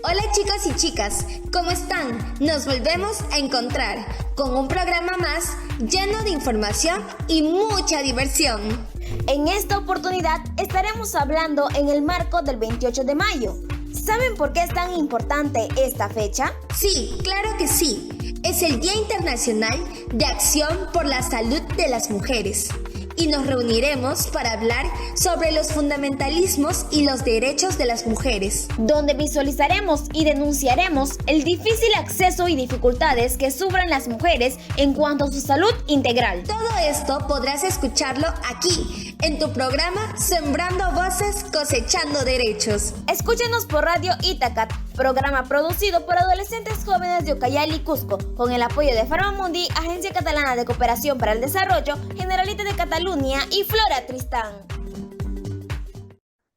Hola chicos y chicas, ¿cómo están? Nos volvemos a encontrar con un programa más lleno de información y mucha diversión. En esta oportunidad estaremos hablando en el marco del 28 de mayo. ¿Saben por qué es tan importante esta fecha? Sí, claro que sí. Es el Día Internacional de Acción por la Salud de las Mujeres. Y nos reuniremos para hablar sobre los fundamentalismos y los derechos de las mujeres, donde visualizaremos y denunciaremos el difícil acceso y dificultades que sufren las mujeres en cuanto a su salud integral. Todo esto podrás escucharlo aquí, en tu programa Sembrando Voces, Cosechando Derechos. Escúchanos por Radio Itacat, programa producido por adolescentes jóvenes de Ucayali, Cusco, con el apoyo de Farmamundi, Agencia Catalana de Cooperación para el Desarrollo, Generalitat de Cataluña y Flora Tristán.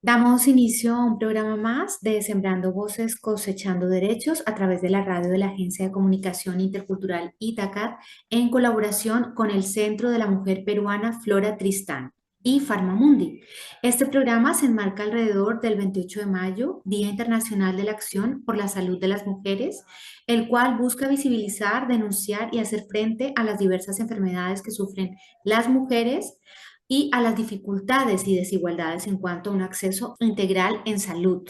Damos inicio a un programa más de Sembrando Voces, Cosechando Derechos a través de la radio de la Agencia de Comunicación Intercultural Itacat en colaboración con el Centro de la Mujer Peruana Flora Tristán y Farmamundi. Este programa se enmarca alrededor del 28 de mayo, Día Internacional de la Acción por la Salud de las Mujeres, el cual busca visibilizar, denunciar y hacer frente a las diversas enfermedades que sufren las mujeres y a las dificultades y desigualdades en cuanto a un acceso integral en salud.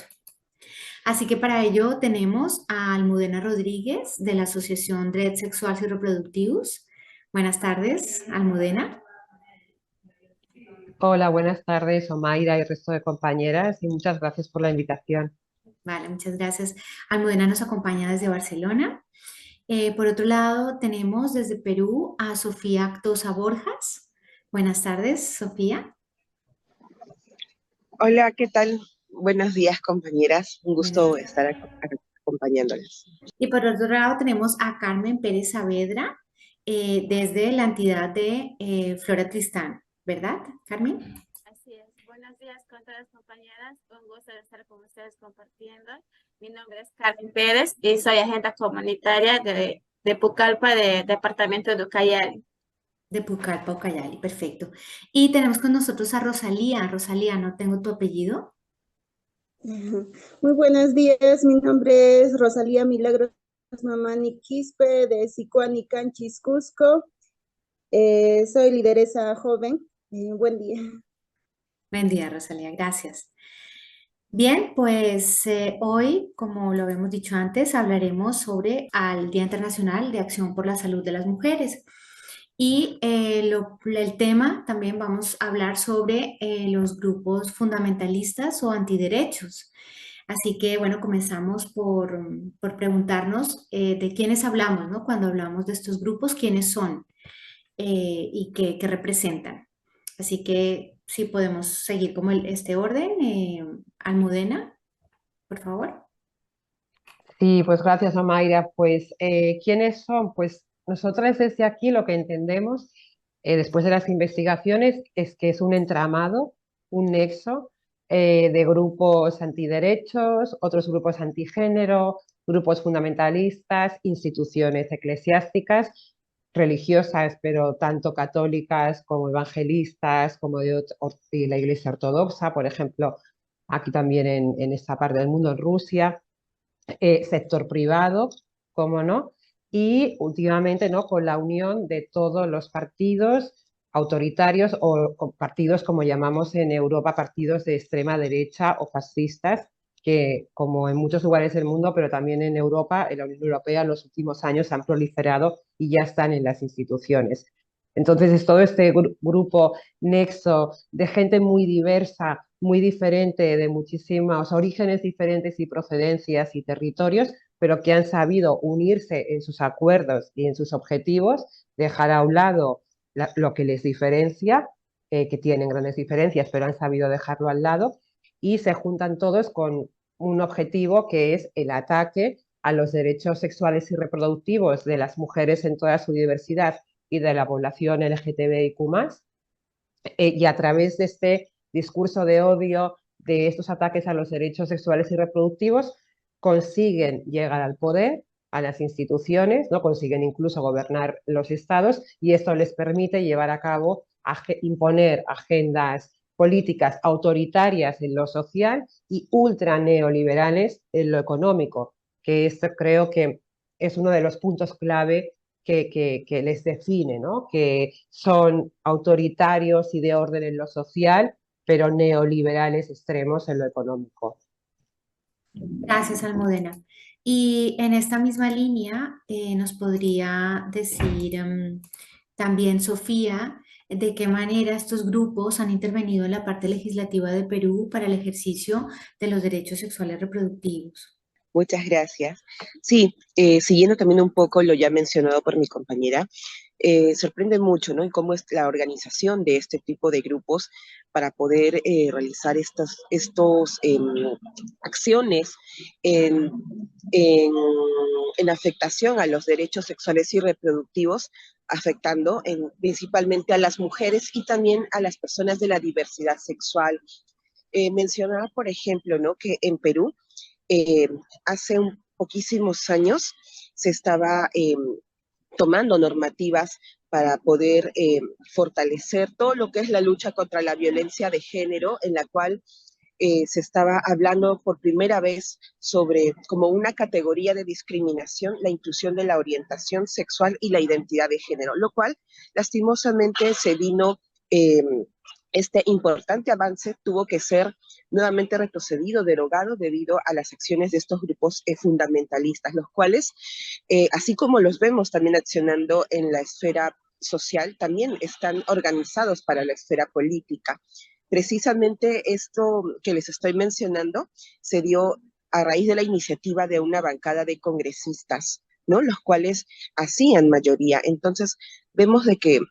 Así que para ello tenemos a Almudena Rodríguez de la Asociación Drets Sexuals y Reproductivos. Buenas tardes, Almudena. Hola, buenas tardes, Omaira y el resto de compañeras, y muchas gracias por la invitación. Vale, muchas gracias. Almudena nos acompaña desde Barcelona. Por otro lado, tenemos desde Perú a Sofía Actosa Borjas. Buenas tardes, Sofía. Hola, ¿qué tal? Buenos días, compañeras. Un gusto estar acompañándoles. Y por otro lado tenemos a Carmen Pérez Saavedra desde la entidad de Flora Tristán, ¿verdad, Carmen? Así es. Buenos días con todas las compañeras. Un gusto de estar con ustedes compartiendo. Mi nombre es Carmen Pérez y soy agente comunitaria de Pucallpa, de departamento de Ucayali. De Pucallpa, Ucayali, perfecto. Y tenemos con nosotros a Rosalía. Rosalía, ¿no tengo tu apellido? Muy buenos días, mi nombre es Rosalía Milagros Mamani Quispe de Sicuani Canchis, Cusco. Soy lideresa joven. Buen día. Buen día, Rosalía, gracias. Bien, pues hoy, como lo habíamos dicho antes, hablaremos sobre el Día Internacional de Acción por la Salud de las Mujeres. Y el tema también vamos a hablar sobre los grupos fundamentalistas o antiderechos. Así que, bueno, comenzamos por preguntarnos de quiénes hablamos, ¿no? Cuando hablamos de estos grupos, ¿quiénes son y qué representan? Así que, sí, podemos seguir como este orden. Almudena, por favor. Sí, pues gracias, Omaira. Pues, ¿quiénes son? Pues nosotras desde aquí lo que entendemos, después de las investigaciones, es que es un entramado, un nexo de grupos antiderechos, otros grupos antigénero, grupos fundamentalistas, instituciones eclesiásticas, religiosas, pero tanto católicas como evangelistas, como de la Iglesia Ortodoxa, por ejemplo, aquí también en esta parte del mundo, en Rusia. Sector privado, cómo no, y últimamente, ¿no?, con la unión de todos los partidos autoritarios o partidos, como llamamos en Europa, partidos de extrema derecha o fascistas, que como en muchos lugares del mundo, pero también en Europa, en la Unión Europea, en los últimos años han proliferado y ya están en las instituciones. Entonces es todo este grupo nexo de gente muy diversa, muy diferente, de muchísimos orígenes diferentes y procedencias y territorios, pero que han sabido unirse en sus acuerdos y en sus objetivos, dejar a un lado lo que les diferencia, que tienen grandes diferencias, pero han sabido dejarlo al lado, y se juntan todos con un objetivo que es el ataque a los derechos sexuales y reproductivos de las mujeres en toda su diversidad y de la población LGTBIQ+, y a través de este discurso de odio, de estos ataques a los derechos sexuales y reproductivos, consiguen llegar al poder, a las instituciones, ¿no? Consiguen incluso gobernar los estados, y esto les permite llevar a cabo, imponer agendas políticas autoritarias en lo social y ultra neoliberales en lo económico, que esto creo que es uno de los puntos clave que les define, ¿no? Que son autoritarios y de orden en lo social, pero neoliberales extremos en lo económico. Gracias, Almudena. Y en esta misma línea, nos podría decir también Sofía, de qué manera estos grupos han intervenido en la parte legislativa de Perú para el ejercicio de los derechos sexuales reproductivos. Muchas gracias. Sí, siguiendo también un poco lo ya mencionado por mi compañera, sorprende mucho, ¿no? Y cómo es la organización de este tipo de grupos para poder realizar acciones en, en, en afectación a los derechos sexuales y reproductivos, afectando principalmente a las mujeres y también a las personas de la diversidad sexual. Mencionaba, por ejemplo, ¿no? Que en Perú, eh, hace poquísimos años se estaba tomando normativas para poder fortalecer todo lo que es la lucha contra la violencia de género, en la cual se estaba hablando por primera vez sobre como una categoría de discriminación, la inclusión de la orientación sexual y la identidad de género, lo cual lastimosamente se vino, este importante avance tuvo que ser nuevamente retrocedido, derogado debido a las acciones de estos grupos fundamentalistas, los cuales, así como los vemos también accionando en la esfera social, también están organizados para la esfera política. Precisamente esto que les estoy mencionando se dio a raíz de la iniciativa de una bancada de congresistas, ¿no? Los cuales hacían mayoría. Entonces, vemos de que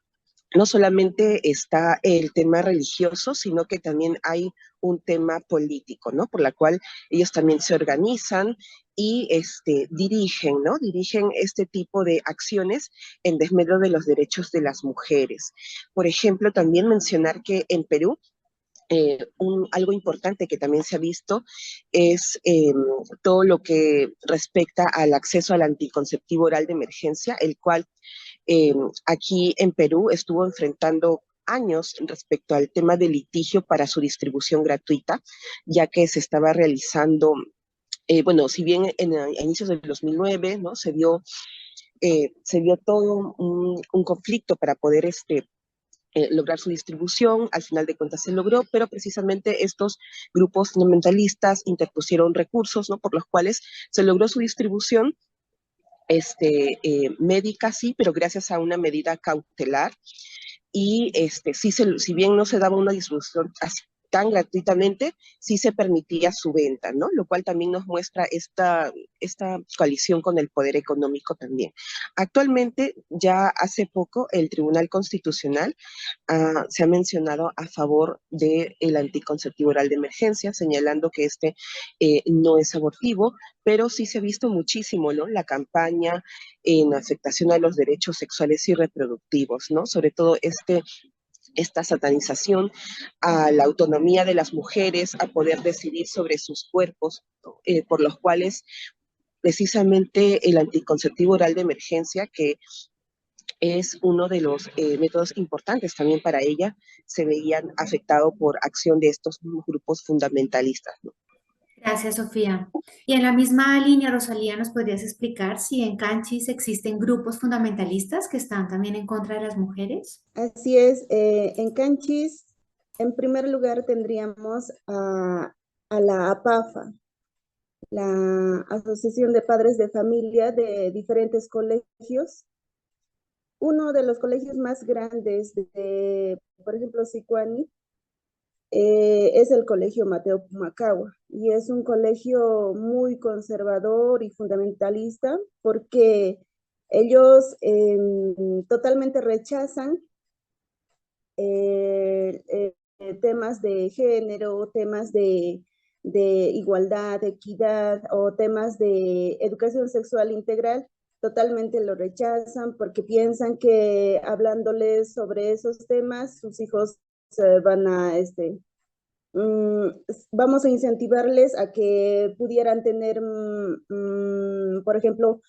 no solamente está el tema religioso, sino que también hay un tema político, ¿no? Por la cual ellos también se organizan y dirigen, ¿no? Dirigen este tipo de acciones en desmedro de los derechos de las mujeres. Por ejemplo, también mencionar que en Perú, algo importante que también se ha visto es todo lo que respecta al acceso al anticonceptivo oral de emergencia, el cual eh, aquí en Perú estuvo enfrentando años respecto al tema del litigio para su distribución gratuita, ya que se estaba realizando, bueno, si bien a inicios del 2009, ¿no? Se vio todo un conflicto para poder lograr su distribución, al final de cuentas se logró, pero precisamente estos grupos fundamentalistas interpusieron recursos, ¿no? Por los cuales se logró su distribución médica, sí, pero gracias a una medida cautelar. Y si bien no se daba una distribución tan gratuitamente, sí se permitía su venta, ¿no? Lo cual también nos muestra esta coalición con el poder económico también. Actualmente, ya hace poco, el Tribunal Constitucional se ha mencionado a favor del anticonceptivo oral de emergencia, señalando que no es abortivo, pero sí se ha visto muchísimo, ¿no? La campaña en afectación a los derechos sexuales y reproductivos, ¿no? Sobre todo esta satanización a la autonomía de las mujeres, a poder decidir sobre sus cuerpos, por los cuales precisamente el anticonceptivo oral de emergencia, que es uno de los métodos importantes también para ella, se veían afectados por acción de estos grupos fundamentalistas, ¿no? Gracias, Sofía. Y en la misma línea, Rosalía, ¿nos podrías explicar si en Canchis existen grupos fundamentalistas que están también en contra de las mujeres? Así es, en Canchis, en primer lugar tendríamos a la APAFA, la Asociación de Padres de Familia de diferentes colegios. Uno de los colegios más grandes por ejemplo, Sicuani, es el Colegio Mateo Pumacahua, y es un colegio muy conservador y fundamentalista porque ellos totalmente rechazan temas de género, temas de igualdad, equidad o temas de educación sexual integral. Totalmente lo rechazan porque piensan que hablándoles sobre esos temas, sus hijos van a, vamos a incentivarles a que pudieran tener, por ejemplo,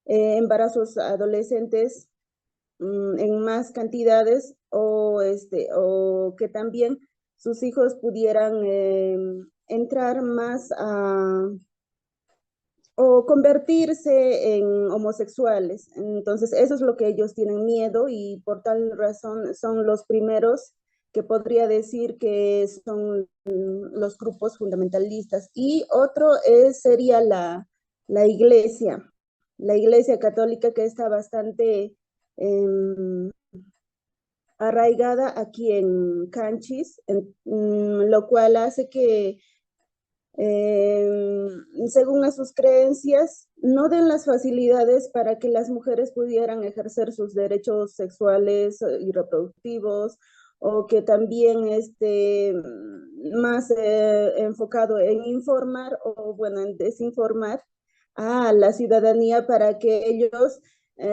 embarazos adolescentes en más cantidades, o que también sus hijos pudieran entrar más o convertirse en homosexuales. Entonces, eso es lo que ellos tienen miedo y por tal razón son los primeros que podría decir que son los grupos fundamentalistas. Y otro sería la iglesia católica, que está bastante arraigada aquí en Canchis, lo cual hace que según a sus creencias, no den las facilidades para que las mujeres pudieran ejercer sus derechos sexuales y reproductivos, o que también esté más enfocado en informar o, bueno, en desinformar a la ciudadanía para que ellos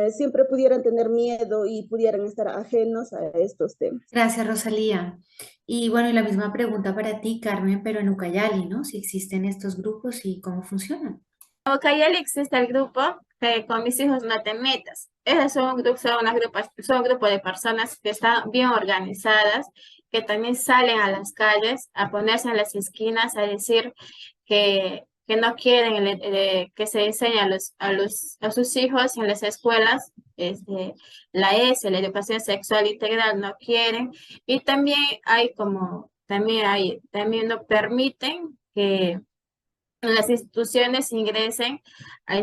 siempre pudieran tener miedo y pudieran estar ajenos a estos temas. Gracias, Rosalía. Y bueno, y la misma pregunta para ti, Carmen, pero en Ucayali, ¿no? Si existen estos grupos y cómo funcionan. En Ucayali existe el grupo Con mis hijos no te metas. Esos son un grupo de personas que están bien organizadas, que también salen a las calles a ponerse en las esquinas a decir que no quieren que se enseñe a sus hijos en las escuelas la la educación sexual integral, no quieren. Y también también no permiten que en las instituciones ingresen a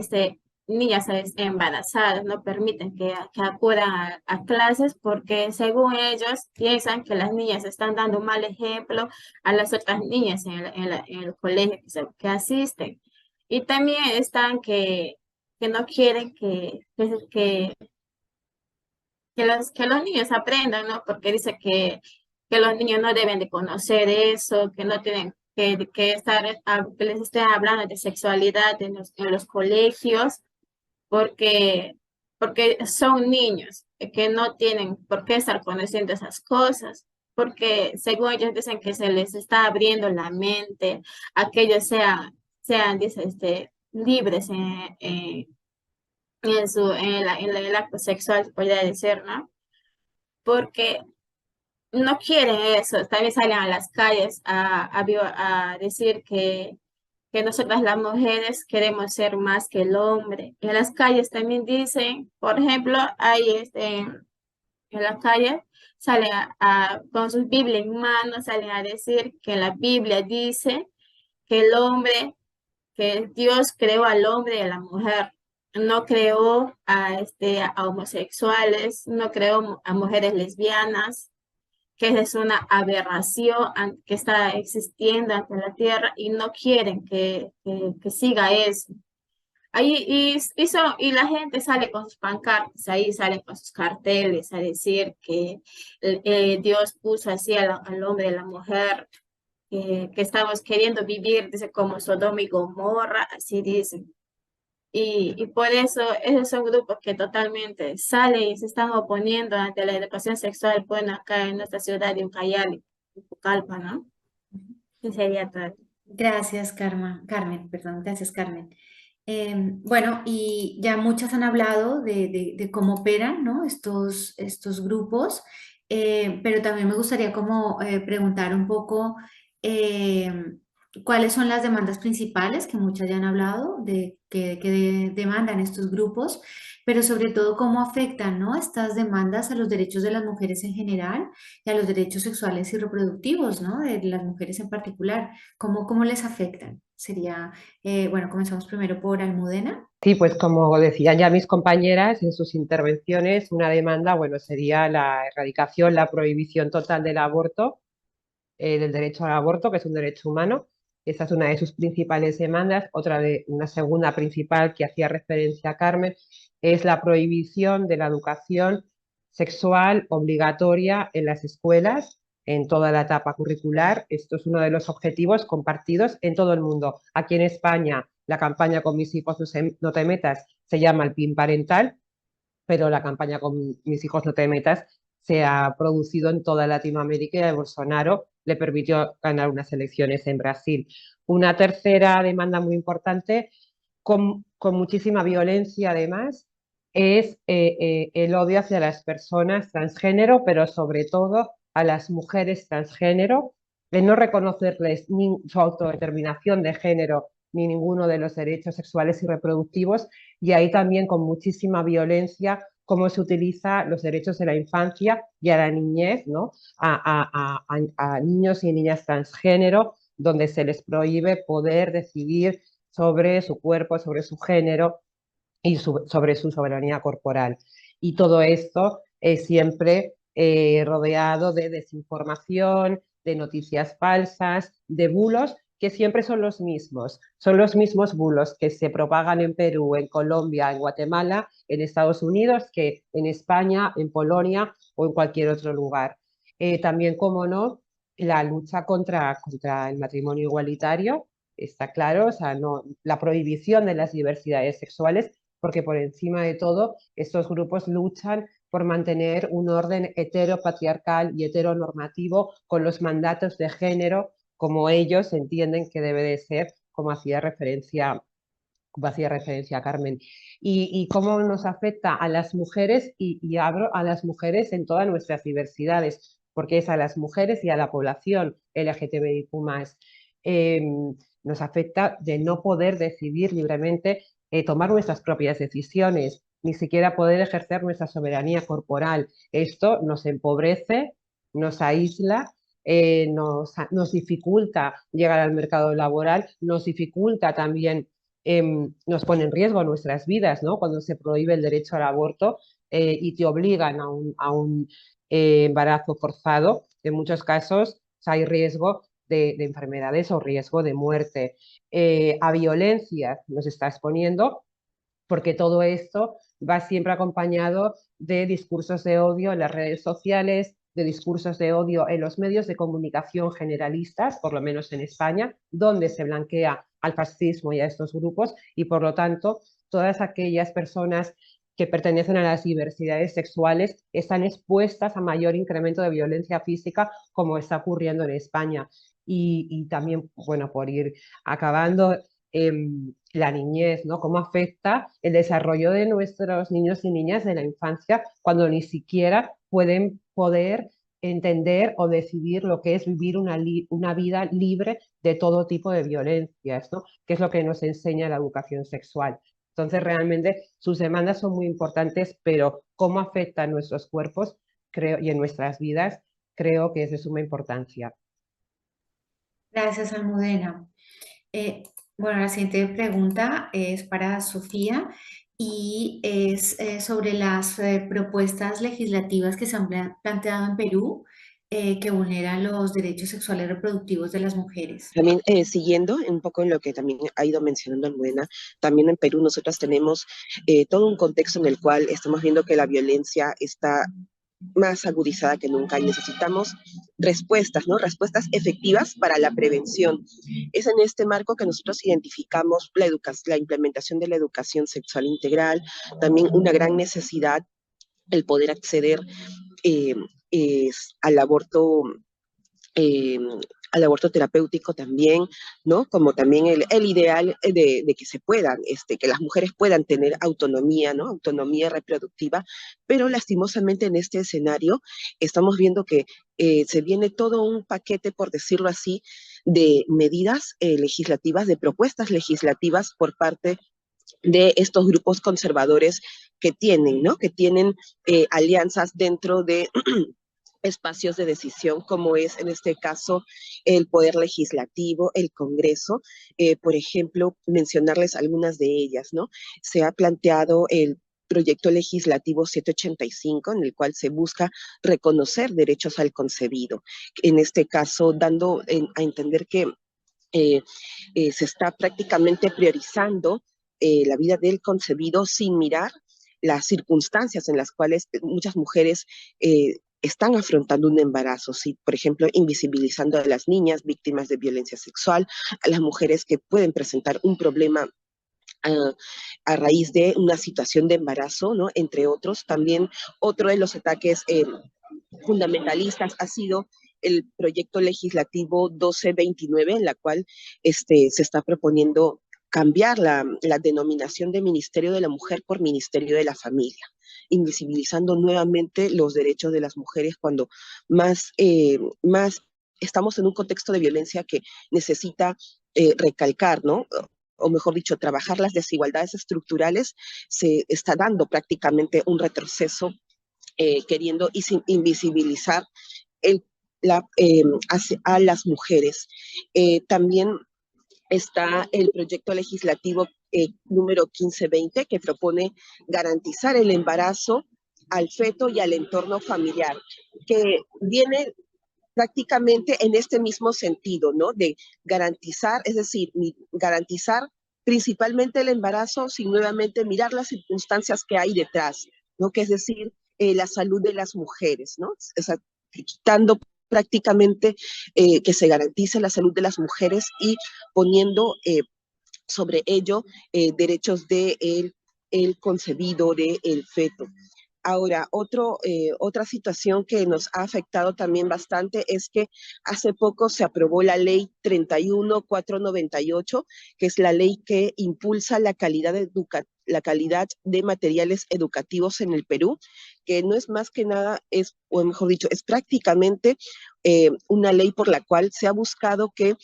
niñas embarazadas, no permiten que acudan a clases porque según ellos piensan que las niñas están dando un mal ejemplo a las otras niñas en el colegio que asisten. Y también están que no quieren que los niños aprendan, ¿no? Porque dice que los niños no deben de conocer eso, que no tienen que les estén hablando de sexualidad en los colegios, porque, porque son niños que no tienen por qué estar conociendo esas cosas, porque según ellos dicen que se les está abriendo la mente a que ellos sean dice, libres en el acto sexual, se podría decir, ¿no? Porque no quieren eso, también salen a las calles a decir que nosotras las mujeres queremos ser más que el hombre. En las calles también dicen, por ejemplo, en la calle salen con sus Biblias en mano, salen a decir que la Biblia dice que el hombre, que Dios creó al hombre y a la mujer. No creó a homosexuales, no creó a mujeres lesbianas, que es una aberración que está existiendo ante la tierra y no quieren que siga eso. Ahí, y la gente sale con sus pancartas, ahí salen con sus carteles a decir que Dios puso así al hombre y a la mujer, que estamos queriendo vivir, dice, como Sodoma y Gomorra, así dicen. Y por eso esos son grupos que totalmente salen y se están oponiendo ante la educación sexual, bueno, acá en nuestra ciudad de Ucayali, Pucallpa, ¿no? Y sería todo. Gracias, Carmen, perdón, gracias, Carmen. Bueno, y ya muchas han hablado de cómo operan, ¿no? estos grupos, pero también me gustaría como preguntar un poco cuáles son las demandas principales, que muchas ya han hablado, de que demandan estos grupos, pero sobre todo cómo afectan, ¿no? estas demandas a los derechos de las mujeres en general y a los derechos sexuales y reproductivos, ¿no? De las mujeres en particular. ¿Cómo les afectan? Sería, bueno, comenzamos primero por Almudena. Sí, pues como decían ya mis compañeras en sus intervenciones, una demanda, bueno, sería la erradicación, la prohibición total del aborto, del derecho al aborto, que es un derecho humano. Esa es una de sus principales demandas. Una segunda principal que hacía referencia a Carmen es la prohibición de la educación sexual obligatoria en las escuelas, en toda la etapa curricular. Esto es uno de los objetivos compartidos en todo el mundo. Aquí en España, la campaña Con mis hijos no te metas se llama el PIN parental, pero la campaña Con mis hijos no te metas se ha producido en toda Latinoamérica y a Bolsonaro le permitió ganar unas elecciones en Brasil. Una tercera demanda muy importante, con muchísima violencia además, es el odio hacia las personas transgénero, pero sobre todo a las mujeres transgénero, en no reconocerles ni su autodeterminación de género ni ninguno de los derechos sexuales y reproductivos, y ahí también con muchísima violencia cómo se utiliza los derechos de la infancia y a la niñez, ¿no? A niños y niñas transgénero, donde se les prohíbe poder decidir sobre su cuerpo, sobre su género y sobre su soberanía corporal. Y todo esto es siempre rodeado de desinformación, de noticias falsas, de bulos que siempre son los mismos bulos que se propagan en Perú, en Colombia, en Guatemala, en Estados Unidos, que en España, en Polonia o en cualquier otro lugar. También, como no, la lucha contra el matrimonio igualitario, está claro, o sea, no, la prohibición de las diversidades sexuales, porque por encima de todo estos grupos luchan por mantener un orden heteropatriarcal y heteronormativo con los mandatos de género como ellos entienden que debe de ser, como hacía referencia Carmen. Y cómo nos afecta a las mujeres, y abro a las mujeres en todas nuestras diversidades, porque es a las mujeres y a la población LGTBIQ+. Eh, Nos afecta de no poder decidir libremente, tomar nuestras propias decisiones, ni siquiera poder ejercer nuestra soberanía corporal. Esto nos empobrece, nos aísla, nos dificulta llegar al mercado laboral, nos dificulta también, nos pone en riesgo nuestras vidas, ¿no? Cuando se prohíbe el derecho al aborto y te obligan a un embarazo forzado, en muchos casos hay riesgo de enfermedades o riesgo de muerte. A violencia nos está exponiendo, porque todo esto va siempre acompañado de discursos de odio en las redes sociales, de discursos de odio en los medios de comunicación generalistas, por lo menos en España, donde se blanquea al fascismo y a estos grupos, y por lo tanto todas aquellas personas que pertenecen a las diversidades sexuales están expuestas a mayor incremento de violencia física, como está ocurriendo en España. Y también, bueno, por ir acabando, la niñez, ¿no? Cómo afecta el desarrollo de nuestros niños y niñas de la infancia cuando ni siquiera pueden poder entender o decidir lo que es vivir una vida libre de todo tipo de violencias, ¿no? Que es lo que nos enseña la educación sexual. Entonces, realmente sus demandas son muy importantes, pero cómo afectan nuestros cuerpos, creo, y en nuestras vidas, creo que es de suma importancia. Gracias, Almudena. Eh, bueno, la siguiente pregunta es para Sofía y es sobre las propuestas legislativas que se han planteado en Perú que vulneran los derechos sexuales reproductivos de las mujeres. También siguiendo un poco en lo que también ha ido mencionando Almudena, también en Perú nosotras tenemos todo un contexto en el cual estamos viendo que la violencia está más agudizada que nunca y necesitamos respuestas, ¿no? Respuestas efectivas para la prevención. Es en este marco que nosotros identificamos la implementación de la educación sexual integral, también una gran necesidad el poder acceder eh, al aborto eh, al aborto terapéutico también, ¿no? Como también el ideal de que se puedan, que las mujeres puedan tener autonomía, ¿no? Autonomía reproductiva, pero lastimosamente en este escenario estamos viendo que se viene todo un paquete, por decirlo así, de medidas legislativas, de propuestas legislativas por parte de estos grupos conservadores que tienen, ¿no? Que tienen alianzas dentro de espacios de decisión, como es en este caso el Poder Legislativo, el Congreso. Por ejemplo, mencionarles algunas de ellas, ¿no? Se ha planteado el proyecto legislativo 785, en el cual se busca reconocer derechos al concebido. En este caso, dando a entender que se está prácticamente priorizando la vida del concebido sin mirar las circunstancias en las cuales muchas mujeres están afrontando un embarazo, ¿sí? Por ejemplo, invisibilizando a las niñas víctimas de violencia sexual, a las mujeres que pueden presentar un problema a raíz de una situación de embarazo, ¿no? Entre otros. También otro de los ataques fundamentalistas ha sido el proyecto legislativo 1229, en la cual se está proponiendo cambiar la denominación de Ministerio de la Mujer por Ministerio de la Familia, invisibilizando nuevamente los derechos de las mujeres cuando más estamos en un contexto de violencia que necesita recalcar, ¿no? O mejor dicho, trabajar las desigualdades estructurales, se está dando prácticamente un retroceso queriendo invisibilizar el, a las mujeres. También está el proyecto legislativo número 1520 que propone garantizar el embarazo al feto y al entorno familiar, que viene prácticamente en este mismo sentido, ¿no? De garantizar, es decir, garantizar principalmente el embarazo sin nuevamente mirar las circunstancias que hay detrás, ¿no? Que es decir, la salud de las mujeres, ¿no? O sea, quitando prácticamente que se garantice la salud de las mujeres y poniendo sobre ello derechos de el concebido, de el feto. Ahora, otra situación que nos ha afectado también bastante es que hace poco se aprobó la ley 31498, que es la ley que impulsa la calidad de materiales educativos en el Perú, que no es más que nada, o mejor dicho, es prácticamente una ley por la cual se ha buscado que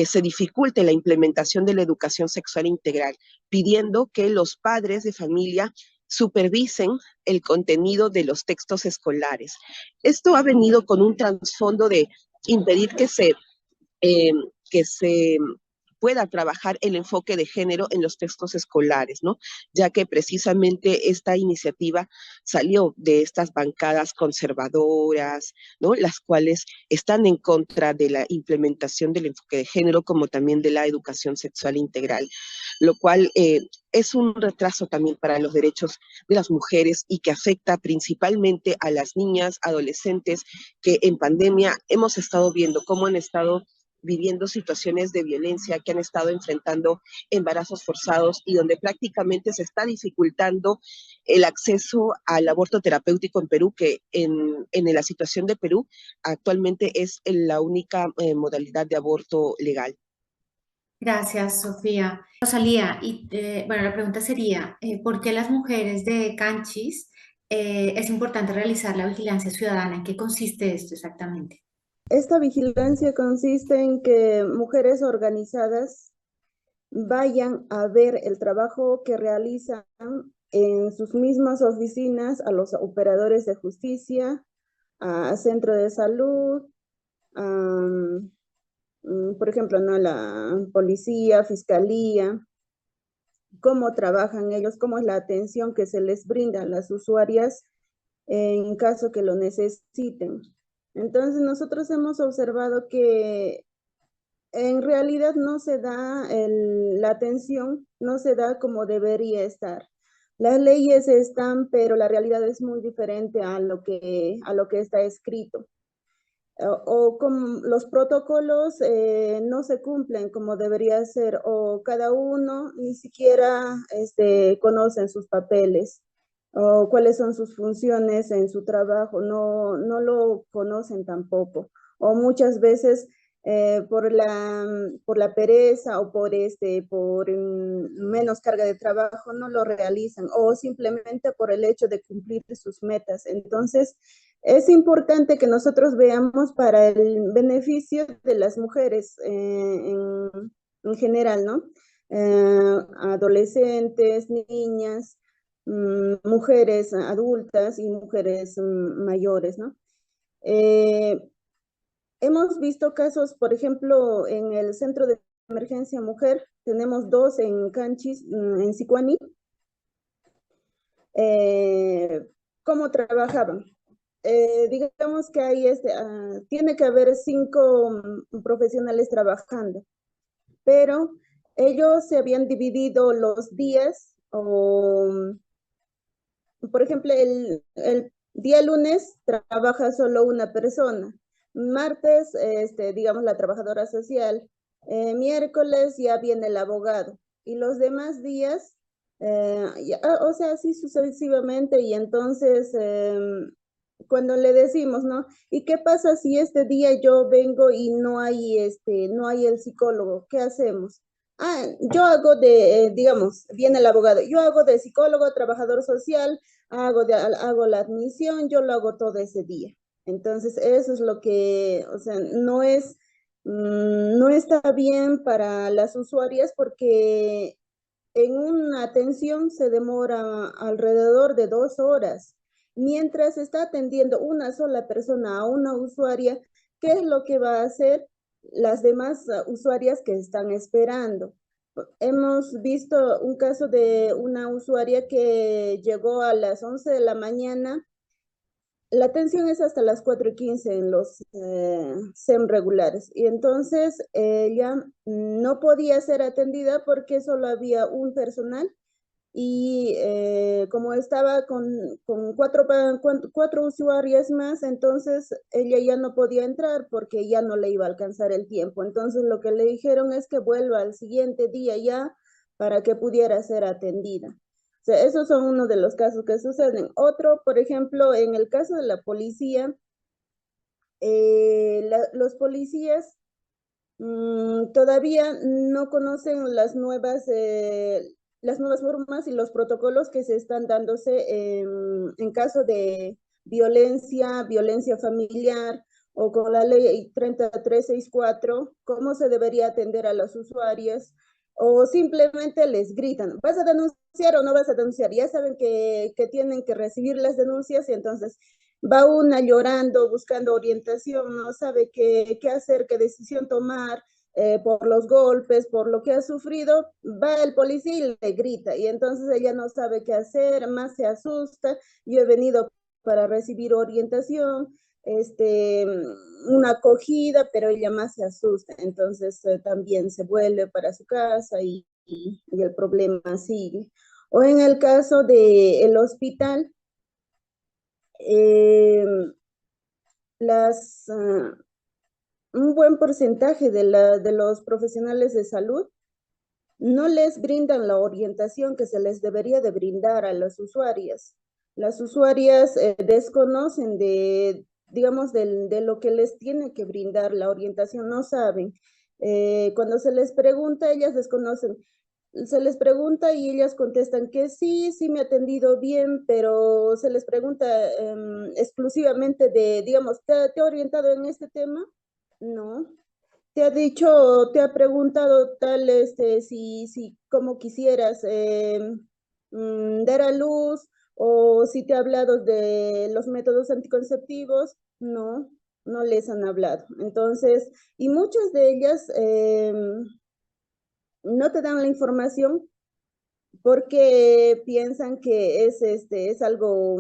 se dificulte la implementación de la educación sexual integral, pidiendo que los padres de familia supervisen el contenido de los textos escolares. Esto ha venido con un trasfondo de impedir que se pueda trabajar el enfoque de género en los textos escolares, ¿no? Ya que precisamente esta iniciativa salió de estas bancadas conservadoras, ¿no? Las cuales están en contra de la implementación del enfoque de género, como también de la educación sexual integral, lo cual es un retraso también para los derechos de las mujeres y que afecta principalmente a las niñas, adolescentes, que en pandemia hemos estado viendo cómo han estado viviendo situaciones de violencia, que han estado enfrentando embarazos forzados y donde prácticamente se está dificultando el acceso al aborto terapéutico en Perú, que en la situación de Perú actualmente es la única modalidad de aborto legal. Gracias, Sofía. Rosalía, y bueno, la pregunta sería, ¿por qué las mujeres de Canchis es importante realizar la vigilancia ciudadana? ¿En qué consiste esto exactamente? Esta vigilancia consiste en que mujeres organizadas vayan a ver el trabajo que realizan en sus mismas oficinas a los operadores de justicia, a centro de salud, por ejemplo, ¿no? La policía, fiscalía, cómo trabajan ellos, cómo es la atención que se les brinda a las usuarias en caso que lo necesiten. Entonces, nosotros hemos observado que en realidad no se da la atención, no se da como debería estar. Las leyes están, pero la realidad es muy diferente a lo que está escrito. O como los protocolos no se cumplen como debería ser, o cada uno ni siquiera conocen sus papeles o cuáles son sus funciones en su trabajo, no lo conocen tampoco. O muchas veces por la pereza o por menos carga de trabajo no lo realizan, o simplemente por el hecho de cumplir sus metas. Entonces, es importante que nosotros veamos para el beneficio de las mujeres en general, ¿no? Adolescentes, niñas, mujeres adultas y mujeres mayores, ¿no? Hemos visto casos, por ejemplo, en el Centro de Emergencia Mujer, tenemos 2 en Canchis, en Sicuani. ¿Cómo trabajaban? Digamos que hay tiene que haber 5 profesionales trabajando, pero ellos se habían dividido los días, por ejemplo, el día lunes trabaja solo una persona, martes, digamos, la trabajadora social, miércoles ya viene el abogado, y los demás días, o sea, así sucesivamente, y entonces cuando le decimos, ¿no? ¿Y qué pasa si este día yo vengo y no hay el psicólogo? ¿Qué hacemos? Yo hago digamos, viene el abogado, yo hago de psicólogo, trabajador social, hago la admisión, yo lo hago todo ese día. Entonces, eso es lo que, o sea, no está bien para las usuarias porque en una atención se demora alrededor de 2 horas. Mientras está atendiendo una sola persona a una usuaria, ¿qué es lo que va a hacer las demás usuarias que están esperando? Hemos visto un caso de una usuaria que llegó a las 11 de la mañana. La atención es hasta las 4:15 en los SEM regulares y entonces ella no podía ser atendida porque solo había un personal y como estaba con cuatro usuarias más, entonces ella ya no podía entrar porque ya no le iba a alcanzar el tiempo. Entonces lo que le dijeron es que vuelva al siguiente día ya para que pudiera ser atendida. O sea, esos son uno de los casos que suceden. Otro, por ejemplo, en el caso de la policía, los policías todavía no conocen las nuevas formas y los protocolos que se están dándose en caso de violencia familiar o con la ley 3364, cómo se debería atender a las usuarias o simplemente les gritan, ¿vas a denunciar o no vas a denunciar? Ya saben que tienen que recibir las denuncias y entonces va una llorando, buscando orientación, no sabe qué hacer, qué decisión tomar por los golpes, por lo que ha sufrido, va el policía y le grita y entonces ella no sabe qué hacer, más se asusta. Yo he venido para recibir orientación, una acogida, pero ella más se asusta, entonces también se vuelve para su casa y el problema sigue. O en el caso del hospital, un buen porcentaje de los profesionales de salud no les brindan la orientación que se les debería de brindar a las usuarias. Las usuarias desconocen digamos, de lo que les tiene que brindar la orientación, no saben. Cuando se les pregunta, ellas desconocen. Se les pregunta y ellas contestan que sí, sí me ha atendido bien, pero se les pregunta exclusivamente digamos, ¿te ha orientado en este tema? No. ¿Te ha dicho, te ha preguntado tal, si cómo quisieras dar a luz o si te ha hablado de los métodos anticonceptivos? No, no les han hablado. Entonces, y muchas de ellas no te dan la información porque piensan que es algo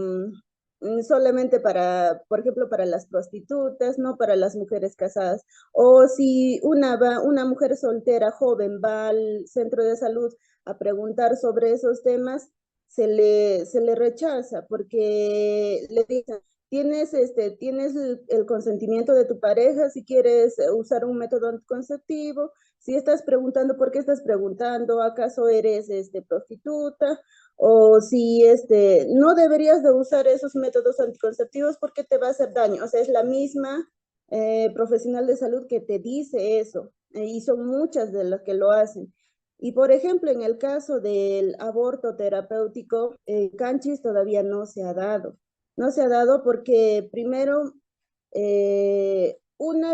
solamente para, por ejemplo, para las prostitutas, no para las mujeres casadas. O si una mujer soltera, joven, va al centro de salud a preguntar sobre esos temas, se le rechaza porque le dicen, tienes el consentimiento de tu pareja si quieres usar un método anticonceptivo. Si estás preguntando, ¿por qué estás preguntando? ¿Acaso eres prostituta? O si no deberías de usar esos métodos anticonceptivos porque te va a hacer daño. O sea, es la misma profesional de salud que te dice eso. Y son muchas de las que lo hacen. Y por ejemplo, en el caso del aborto terapéutico, Canchis todavía no se ha dado. No se ha dado porque primero,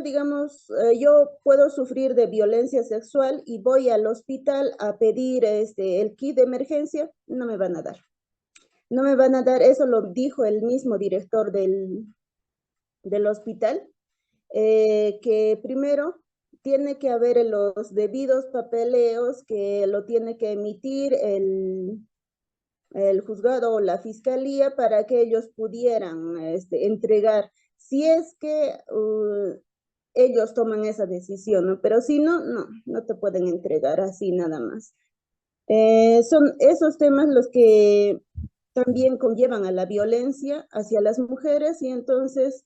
digamos, yo puedo sufrir de violencia sexual y voy al hospital a pedir el kit de emergencia, no me van a dar. No me van a dar, eso lo dijo el mismo director del hospital, que primero tiene que haber los debidos papeleos que lo tiene que emitir el juzgado o la fiscalía para que ellos pudieran entregar, si es que ellos toman esa decisión, ¿no? Pero si no, no te pueden entregar así nada más. Son esos temas los que también conllevan a la violencia hacia las mujeres y entonces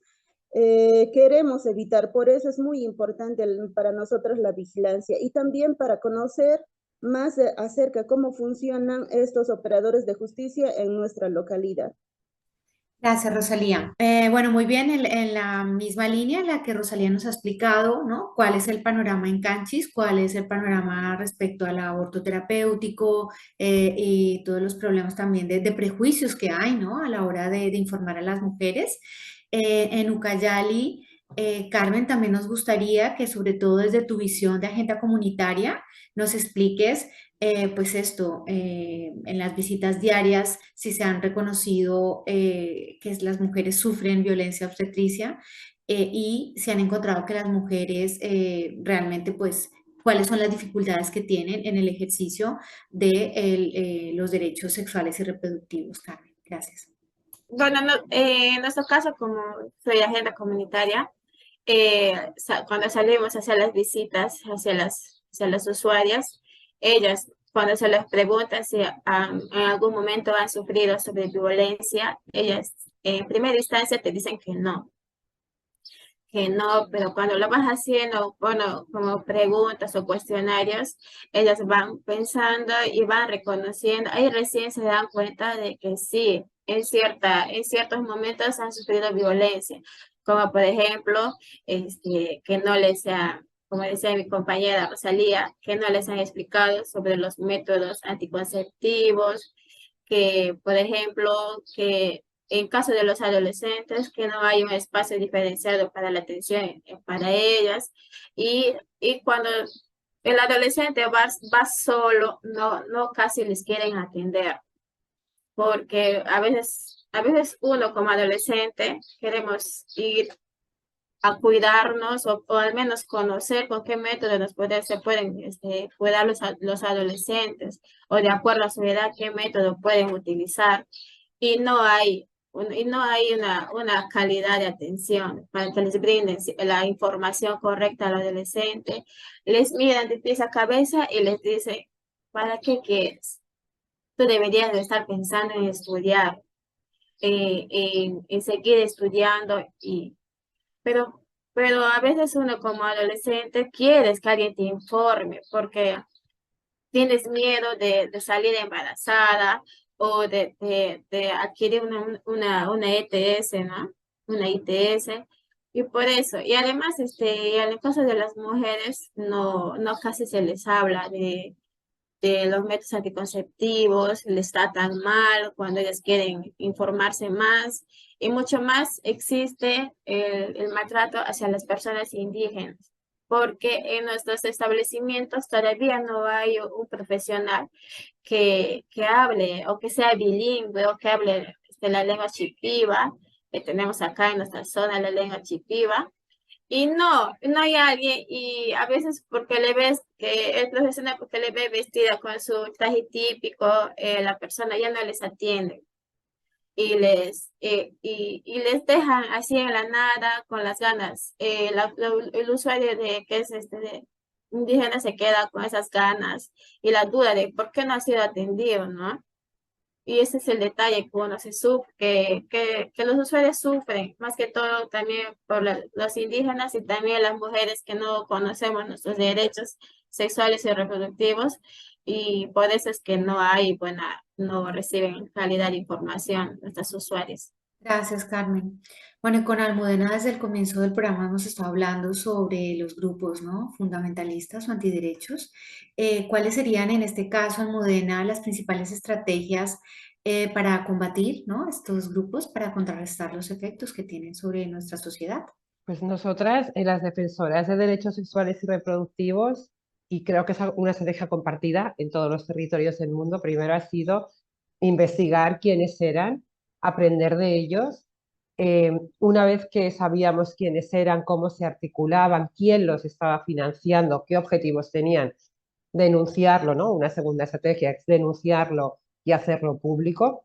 queremos evitar. Por eso es muy importante para nosotros la vigilancia y también para conocer más acerca de cómo funcionan estos operadores de justicia en nuestra localidad. Gracias, Rosalía. Bueno, muy bien, en la misma línea en la que Rosalía nos ha explicado, ¿no? ¿Cuál es el panorama en Canchis? ¿Cuál es el panorama respecto al aborto terapéutico y todos los problemas también de prejuicios que hay, ¿no? A la hora de informar a las mujeres. En Ucayali, Carmen, también nos gustaría que sobre todo desde tu visión de agenda comunitaria nos expliques, pues esto, en las visitas diarias, si se han reconocido que las mujeres sufren violencia obstetricia y si han encontrado que las mujeres realmente, pues, cuáles son las dificultades que tienen en el ejercicio de los derechos sexuales y reproductivos, Carmen. Gracias. Bueno, en nuestro caso, como soy agenda comunitaria, cuando salimos hacia las visitas, hacia las usuarias, ellas, cuando se les pregunta si en algún momento han sufrido sobre violencia, ellas en primera instancia te dicen que no, pero cuando lo vas haciendo, bueno, como preguntas o cuestionarios, ellas van pensando y van reconociendo, ahí recién se dan cuenta de que sí, en ciertos momentos han sufrido violencia, como por ejemplo, que no les ha, como decía mi compañera Rosalía, que no les han explicado sobre los métodos anticonceptivos, que por ejemplo, que en caso de los adolescentes, que no hay un espacio diferenciado para la atención para ellas. Y cuando el adolescente va solo, no casi les quieren atender, porque a veces uno como adolescente queremos ir a cuidarnos o al menos conocer con qué método se pueden cuidar los adolescentes o de acuerdo a su edad qué método pueden utilizar y no hay una calidad de atención para que les brinden la información correcta al adolescente. Les miran de pies a cabeza y les dicen, ¿para qué quieres? Tú deberías de estar pensando en estudiar, en seguir estudiando, pero, pero a veces uno como adolescente quieres que alguien te informe porque tienes miedo de salir embarazada o de adquirir una ETS, ¿no? Una ITS. Y por eso, y además, en el caso de las mujeres, no casi se les habla de los métodos anticonceptivos, les tratan mal cuando ellas quieren informarse más. Y mucho más existe el maltrato hacia las personas indígenas, porque en nuestros establecimientos todavía no hay un profesional que hable o que sea bilingüe o que hable la lengua chipiva, que tenemos acá en nuestra zona la lengua chipiva. Y no hay alguien, y a veces porque le ves que el profesional, porque le ve vestida con su traje típico, la persona ya no les atiende y les dejan así en la nada con las ganas. El usuario que es de indígena se queda con esas ganas y la duda de por qué no ha sido atendido, ¿no? Y ese es el detalle que uno se que los usuarios sufren, más que todo también por los indígenas y también las mujeres que no conocemos nuestros derechos sexuales y reproductivos, y por eso es que no reciben calidad de información nuestros usuarios. Gracias, Carmen. Bueno, y con Almudena desde el comienzo del programa hemos estado hablando sobre los grupos, ¿no? Fundamentalistas o antiderechos. ¿Cuáles serían en este caso, Almudena, las principales estrategias para combatir, ¿no? Estos grupos, para contrarrestar los efectos que tienen sobre nuestra sociedad? Pues nosotras, las defensoras de derechos sexuales y reproductivos, y creo que es una estrategia compartida en todos los territorios del mundo, primero ha sido investigar quiénes eran, aprender de ellos. Una vez que sabíamos quiénes eran, cómo se articulaban, quién los estaba financiando, qué objetivos tenían, denunciarlo, ¿no? Una segunda estrategia es denunciarlo y hacerlo público,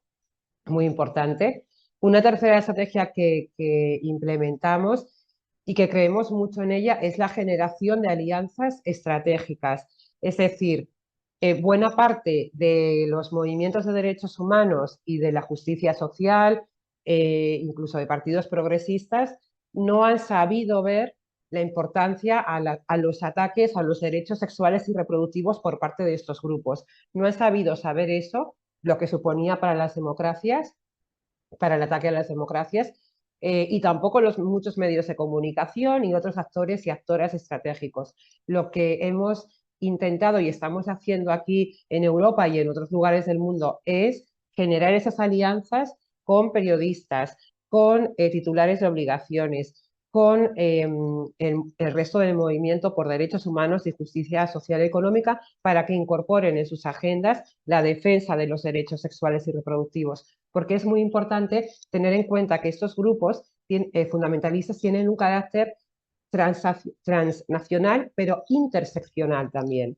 muy importante. Una tercera estrategia que implementamos y que creemos mucho en ella es la generación de alianzas estratégicas. Es decir, buena parte de los movimientos de derechos humanos y de la justicia social, incluso de partidos progresistas, no han sabido ver la importancia a los ataques a los derechos sexuales y reproductivos por parte de estos grupos. No han sabido saber eso, lo que suponía para las democracias, para el ataque a las democracias, y tampoco muchos medios de comunicación y otros actores y actoras estratégicos. Lo que hemos intentado y estamos haciendo aquí en Europa y en otros lugares del mundo es generar esas alianzas con periodistas, con titulares de obligaciones, con el resto del movimiento por derechos humanos y justicia social y económica para que incorporen en sus agendas la defensa de los derechos sexuales y reproductivos, porque es muy importante tener en cuenta que estos grupos fundamentalistas tienen un carácter transnacional, pero interseccional también.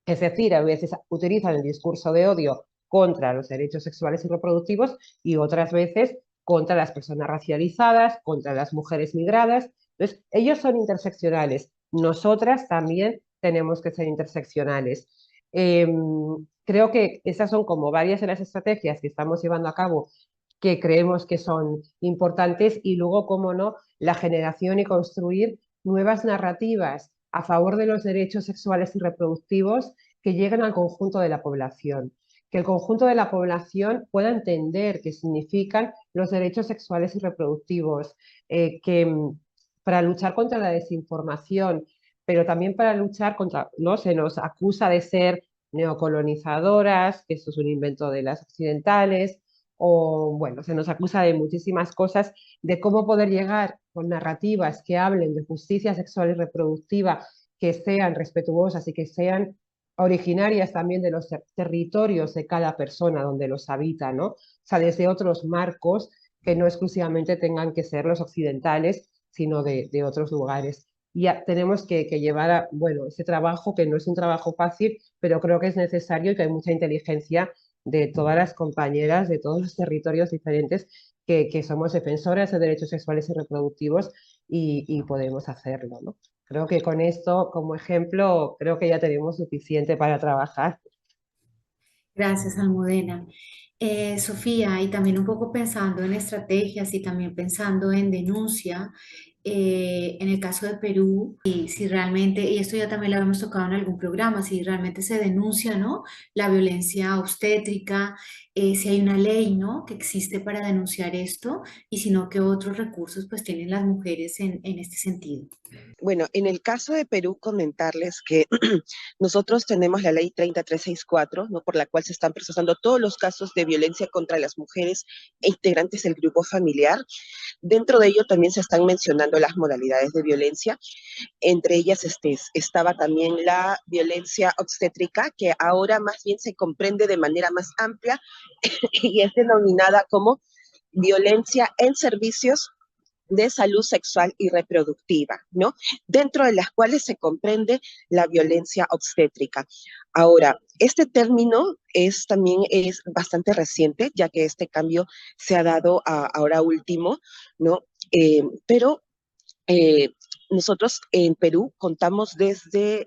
Es decir, a veces utilizan el discurso de odio contra los derechos sexuales y reproductivos y otras veces contra las personas racializadas, contra las mujeres migradas. Entonces, ellos son interseccionales. Nosotras también tenemos que ser interseccionales. Creo que esas son como varias de las estrategias que estamos llevando a cabo que creemos que son importantes y luego, cómo no, la generación y construir nuevas narrativas a favor de los derechos sexuales y reproductivos que lleguen al conjunto de la población. Que el conjunto de la población pueda entender qué significan los derechos sexuales y reproductivos, para luchar contra la desinformación, pero también para luchar contra, ¿no? Se nos acusa de ser neocolonizadoras, que esto es un invento de las occidentales, o bueno, se nos acusa de muchísimas cosas, de cómo poder llegar con narrativas que hablen de justicia sexual y reproductiva, que sean respetuosas y que sean originarias también de los territorios de cada persona donde los habita, ¿no? O sea, desde otros marcos que no exclusivamente tengan que ser los occidentales, sino de otros lugares. Y tenemos que llevar a, bueno, ese trabajo, que no es un trabajo fácil, pero creo que es necesario y que hay mucha inteligencia de todas las compañeras de todos los territorios diferentes que somos defensoras de derechos sexuales y reproductivos y podemos hacerlo, ¿no? Creo que con esto, como ejemplo, creo que ya tenemos suficiente para trabajar. Gracias, Almudena. Sofía, y también un poco pensando en estrategias y también pensando en denuncia, en el caso de Perú, y si realmente, y esto ya también lo habíamos tocado en algún programa, si realmente se denuncia, ¿no? La violencia obstétrica, si hay una ley, ¿no? Que existe para denunciar esto, y si no, qué otros recursos pues tienen las mujeres en este sentido. Bueno, en el caso de Perú, comentarles que nosotros tenemos la ley 30364, ¿no? Por la cual se están procesando todos los casos de violencia contra las mujeres e integrantes del grupo familiar. Dentro de ello también se están mencionando las modalidades de violencia. Entre ellas estaba también la violencia obstétrica, que ahora más bien se comprende de manera más amplia y es denominada como violencia en servicios de salud sexual y reproductiva, ¿no? Dentro de las cuales se comprende la violencia obstétrica. Ahora, este término también es bastante reciente, ya que este cambio se ha dado ahora último, ¿no? Pero nosotros en Perú contamos desde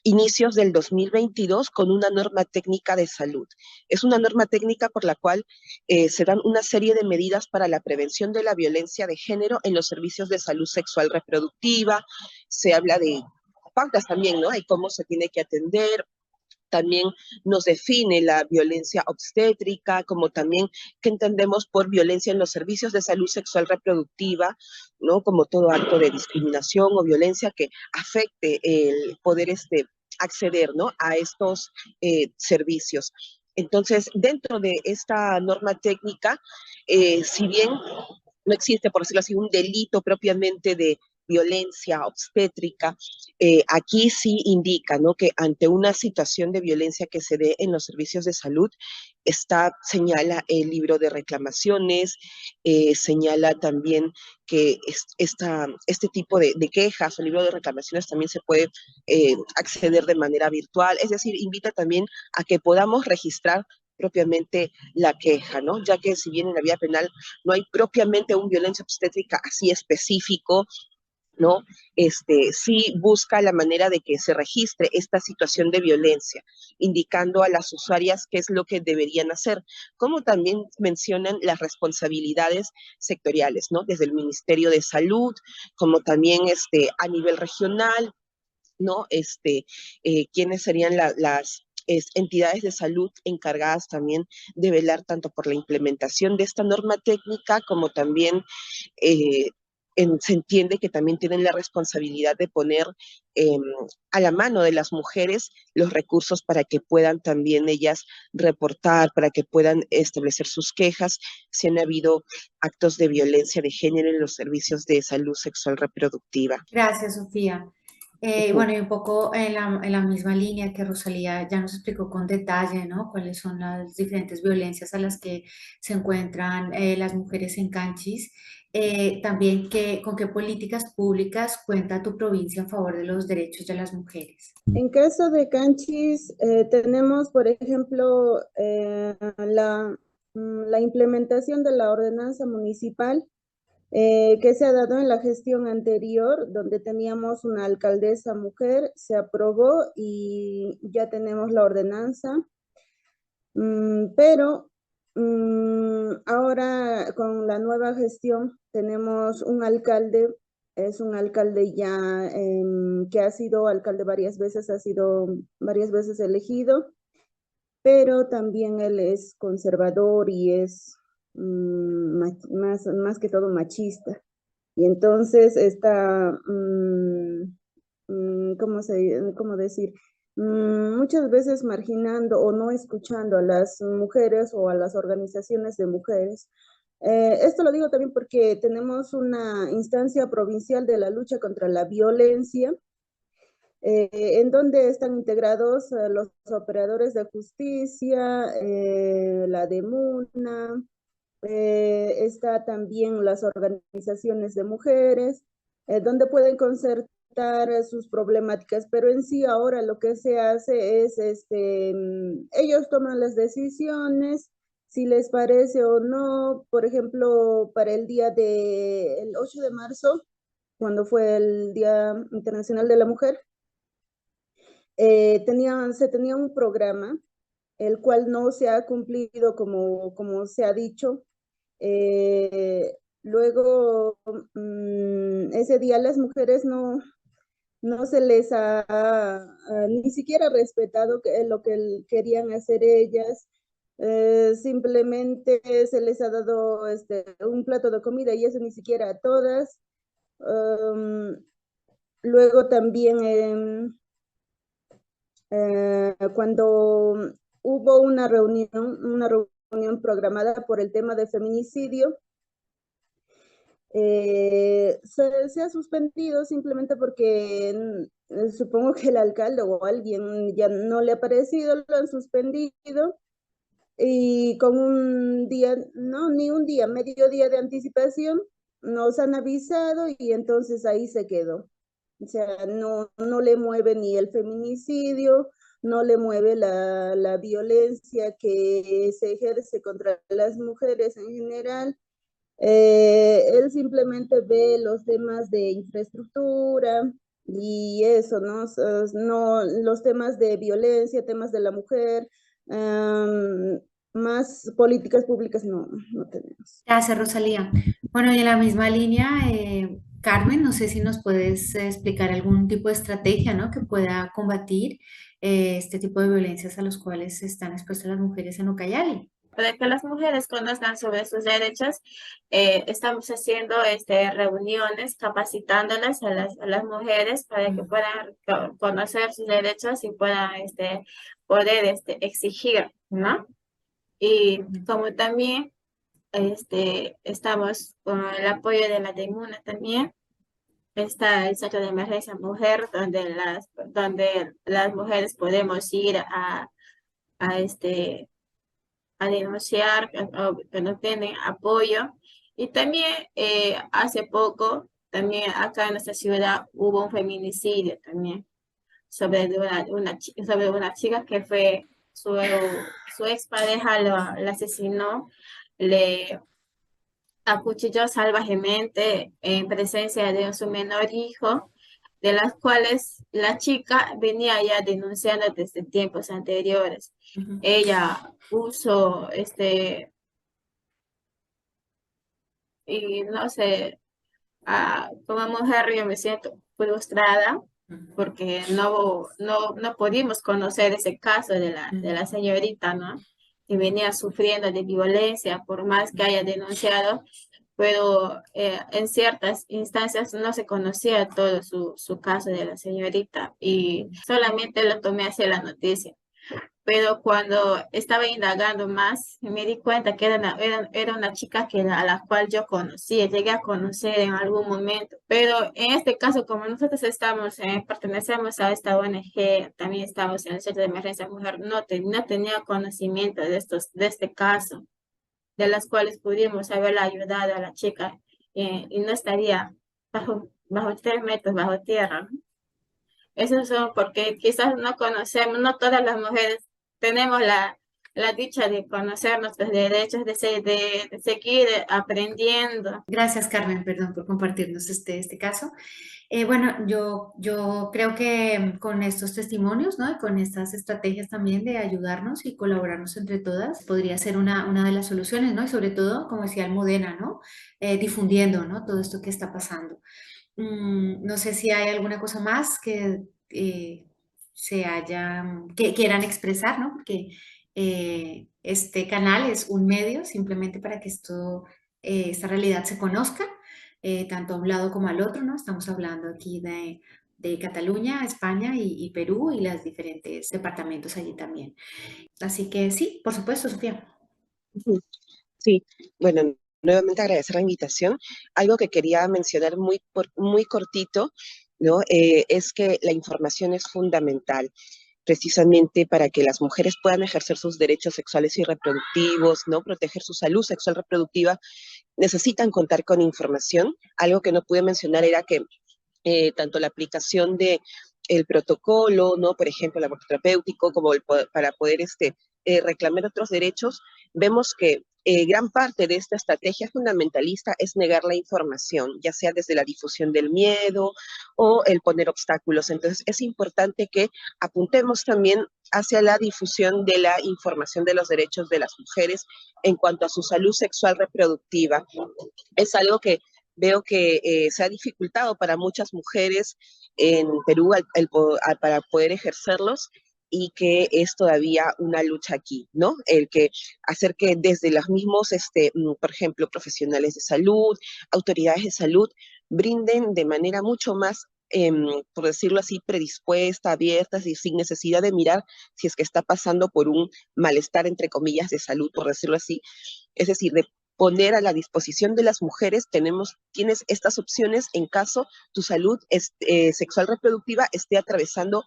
inicios del 2022 con una norma técnica de salud. Es una norma técnica por la cual se dan una serie de medidas para la prevención de la violencia de género en los servicios de salud sexual reproductiva. Se habla de pautas también, ¿no? Y cómo se tiene que atender. También nos define la violencia obstétrica, como también qué entendemos por violencia en los servicios de salud sexual reproductiva, ¿no? Como todo acto de discriminación o violencia que afecte el poder acceder, ¿no? A estos servicios. Entonces, dentro de esta norma técnica, si bien no existe, por decirlo así, un delito propiamente de violencia obstétrica, aquí sí indica, ¿no? Que ante una situación de violencia que se dé en los servicios de salud, señala el libro de reclamaciones, señala también que este tipo de quejas o libro de reclamaciones también se puede acceder de manera virtual, es decir, invita también a que podamos registrar propiamente la queja, ¿no? Ya que si bien en la vía penal no hay propiamente un violencia obstétrica así específico, ¿no? Sí busca la manera de que se registre esta situación de violencia, indicando a las usuarias qué es lo que deberían hacer, como también mencionan las responsabilidades sectoriales, ¿no? Desde el Ministerio de Salud, como también a nivel regional, ¿no? Quiénes serían las entidades de salud encargadas también de velar tanto por la implementación de esta norma técnica como también se entiende que también tienen la responsabilidad de poner a la mano de las mujeres los recursos para que puedan también ellas reportar, para que puedan establecer sus quejas si han habido actos de violencia de género en los servicios de salud sexual reproductiva. Gracias, Sofía. Bueno, y un poco en la misma línea que Rosalía ya nos explicó con detalle, ¿no? Cuáles son las diferentes violencias a las que se encuentran las mujeres en Canchis. También, ¿con qué políticas públicas cuenta tu provincia en favor de los derechos de las mujeres? En caso de Canchis, tenemos, por ejemplo, la implementación de la ordenanza municipal que se ha dado en la gestión anterior, donde teníamos una alcaldesa mujer, se aprobó y ya tenemos la ordenanza, pero ahora con la nueva gestión tenemos un alcalde, es un alcalde ya que ha sido alcalde varias veces, ha sido varias veces elegido, pero también él es conservador y es más que todo machista. Y entonces está, ¿cómo decir? Muchas veces marginando o no escuchando a las mujeres o a las organizaciones de mujeres. Esto lo digo también porque tenemos una instancia provincial de la lucha contra la violencia, en donde están integrados los operadores de justicia, la DEMUNA, está también las organizaciones de mujeres, donde pueden concertar sus problemáticas, pero en sí ahora lo que se hace es, ellos toman las decisiones, si les parece o no. Por ejemplo, para el día del 8 de marzo, cuando fue el Día Internacional de la Mujer, se tenía un programa, el cual no se ha cumplido como se ha dicho. Luego, ese día las mujeres no se les ha ni siquiera respetado lo que querían hacer ellas. Simplemente se les ha dado un plato de comida y eso ni siquiera a todas. Luego también cuando hubo una reunión programada por el tema de feminicidio, se ha suspendido simplemente porque supongo que el alcalde o alguien ya no le ha parecido, lo han suspendido, y con un día, no, ni un día, medio día de anticipación, nos han avisado y entonces ahí se quedó. O sea, no le mueve ni el feminicidio, no le mueve la violencia que se ejerce contra las mujeres en general. Él simplemente ve los temas de infraestructura y eso, ¿no? No, los temas de violencia, temas de la mujer, más políticas públicas no tenemos. Gracias, Rosalía. Bueno, y en la misma línea, Carmen, no sé si nos puedes explicar algún tipo de estrategia, ¿no? Que pueda combatir este tipo de violencias a los cuales están expuestas las mujeres en Ucayali. Para que las mujeres conozcan sobre sus derechos, estamos haciendo reuniones capacitándolas a las mujeres para que puedan conocer sus derechos y puedan poder exigir, ¿no? Y como también estamos con el apoyo de la DEMUNA también, está el Centro de Emergencia Mujer, donde las mujeres podemos ir a denunciar que no tienen apoyo. Y también hace poco, también acá en nuestra ciudad hubo un feminicidio también sobre una chica que fue su expareja la asesinó, le acuchilló salvajemente en presencia de su menor hijo, de las cuales la chica venía ya denunciando desde tiempos anteriores. Ella puso y no sé, como mujer yo me siento frustrada porque no pudimos conocer ese caso de la señorita, ¿no? Que venía sufriendo de violencia, por más que haya denunciado, pero en ciertas instancias no se conocía todo su caso de la señorita y solamente lo tomé hacia la noticia. Pero cuando estaba indagando más, me di cuenta que era una chica a la cual yo conocía, llegué a conocer en algún momento. Pero en este caso, como nosotros pertenecemos a esta ONG, también estamos en el Centro de Emergencia Mujer, no tenía conocimiento de este caso, de las cuales pudimos haberla ayudado a la chica y no estaría bajo 3 metros bajo tierra, ¿no? Eso son porque quizás no conocemos, no todas las mujeres tenemos la dicha de conocer nuestros derechos, de seguir aprendiendo. Gracias, Carmen, perdón por compartirnos este caso. Bueno, yo creo que con estos testimonios, ¿no? Y con estas estrategias también de ayudarnos y colaborarnos entre todas, podría ser una de las soluciones, ¿no? Y sobre todo, como decía Almudena, ¿no? Difundiendo, ¿no? Todo esto que está pasando. No sé si hay alguna cosa más que que quieran expresar, ¿no? Porque este canal es un medio simplemente para que esta realidad se conozca, tanto a un lado como al otro, ¿no? Estamos hablando aquí de Cataluña, España y Perú y los diferentes departamentos allí también. Así que sí, por supuesto, Sofía. Sí, bueno, nuevamente agradecer la invitación. Algo que quería mencionar muy cortito, ¿no? Es que la información es fundamental precisamente para que las mujeres puedan ejercer sus derechos sexuales y reproductivos, ¿no? Proteger su salud sexual reproductiva, necesitan contar con información. Algo que no pude mencionar era que tanto la aplicación de el protocolo, ¿no? Por ejemplo, el aborto terapéutico, como para poder reclamar otros derechos, vemos que gran parte de esta estrategia fundamentalista es negar la información, ya sea desde la difusión del miedo o el poner obstáculos. Entonces, es importante que apuntemos también hacia la difusión de la información de los derechos de las mujeres en cuanto a su salud sexual reproductiva. Es algo que veo que se ha dificultado para muchas mujeres en Perú para poder ejercerlos y que es todavía una lucha aquí, ¿no? El que hacer que desde los mismos, por ejemplo, profesionales de salud, autoridades de salud, brinden de manera mucho más, por decirlo así, predispuesta, abiertas y sin necesidad de mirar si es que está pasando por un malestar, entre comillas, de salud, por decirlo así. Es decir, de poner a la disposición de las mujeres, tienes estas opciones en caso tu salud sexual reproductiva esté atravesando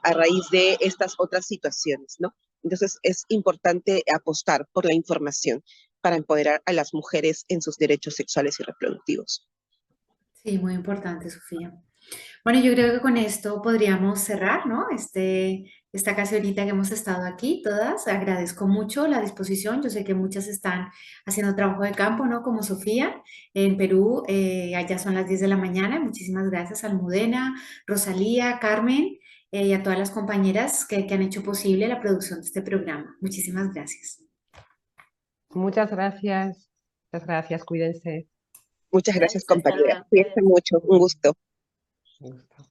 a raíz de estas otras situaciones, ¿no? Entonces es importante apostar por la información para empoderar a las mujeres en sus derechos sexuales y reproductivos. Sí, muy importante, Sofía. Bueno, yo creo que con esto podríamos cerrar, ¿no? Esta casi horita que hemos estado aquí todas. Agradezco mucho la disposición. Yo sé que muchas están haciendo trabajo de campo, ¿no? Como Sofía en Perú. Allá son las 10 de la mañana. Muchísimas gracias a Almudena, Rosalía, Carmen y a todas las compañeras que han hecho posible la producción de este programa. Muchísimas gracias. Muchas gracias. Muchas gracias. Cuídense. Muchas gracias, Hasta compañera. luego. Cuídense mucho. Un gusto. Un gusto.